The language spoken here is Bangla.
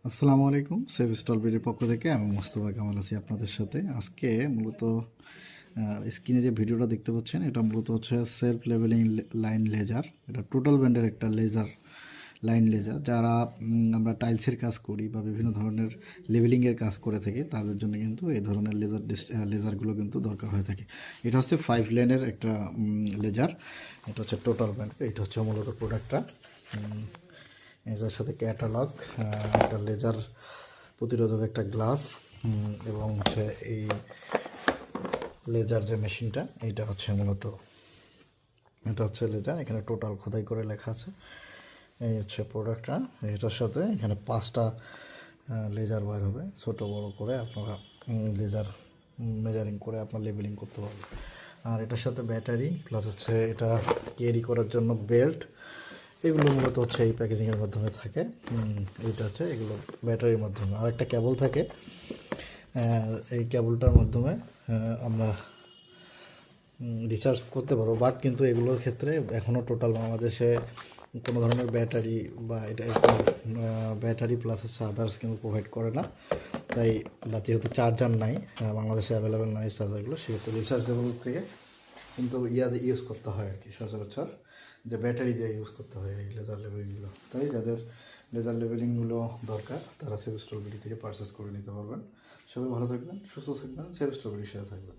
আসসালামু আলাইকুম। সেভ স্টলবেরির পক্ষ থেকে আমি মোস্তফা কামাল আছি আপনাদের সাথে। আজকে মূলত স্ক্রিনে যে ভিডিওটা দেখতে পাচ্ছেন এটা মূলত হচ্ছে সেলফ লেভেলিং লাইন লেজার। এটা টোটাল ব্যান্ডের একটা লেজার, লাইন লেজার। যারা আমরা টাইলসের কাজ করি বা বিভিন্ন ধরনের লেভেলিংয়ের কাজ করে থাকি তাদের জন্য কিন্তু এই ধরনের লেজারগুলো কিন্তু দরকার হয়ে থাকে। এটা হচ্ছে 5 লেনের একটা লেজার। এটা হচ্ছে টোটাল ব্যান্ড। এটা হচ্ছে মূলত প্রোডাক্টটা। এটার সাথে ক্যাটালগ, একটা লেজার প্রতিরোধক, একটা গ্লাস, এবং হচ্ছে এই লেজার যে মেশিনটা এইটা হচ্ছে মূলত এটা হচ্ছে লেজার। এখানে টোটাল খোদাই করে লেখা আছে। এই হচ্ছে প্রোডাক্টটা। এটার সাথে এখানে 5টা লেজার ওয়্যার হবে, ছোটো বড় করে আপনারা লেজার মেজারিং করে আপনার লেবেলিং করতে পারবেন। আর এটার সাথে ব্যাটারি প্লাস হচ্ছে এটা ক্যারি করার জন্য বেল্ট, এগুলো মূলত হচ্ছে এই প্যাকেজিংয়ের মাধ্যমে থাকে। এইটা হচ্ছে এগুলো ব্যাটারির মাধ্যমে। আর একটা কেবল থাকে, এই কেবলটার মাধ্যমে আমরা রিচার্জ করতে পারবো। বাট কিন্তু এগুলোর ক্ষেত্রে এখনও টোটাল বাংলাদেশে কোনো ধরনের ব্যাটারি বা এটা ব্যাটারি প্লাস হচ্ছে আদার্স কিন্তু প্রোভাইড করে না। তাই বা যেহেতু চার্জার নাই, বাংলাদেশে অ্যাভেলেবেল নয় চার্জারগুলো, সেহেতু রিচার্জেবল থেকে কিন্তু ইউজ করতে হয় আর কি সচরাচর, যে ব্যাটারি দিয়ে ইউজ করতে হয় এই লেজার লেবেলিংগুলো। তাই যাদের লেজার লেবেলিংগুলো দরকার তারা সেভ স্ট্রবেরি থেকে পারচেস করে নিতে পারবেন। সবাই ভালো থাকবেন, সুস্থ থাকবেন, সেভ স্ট্রবেরির সাথে থাকবেন।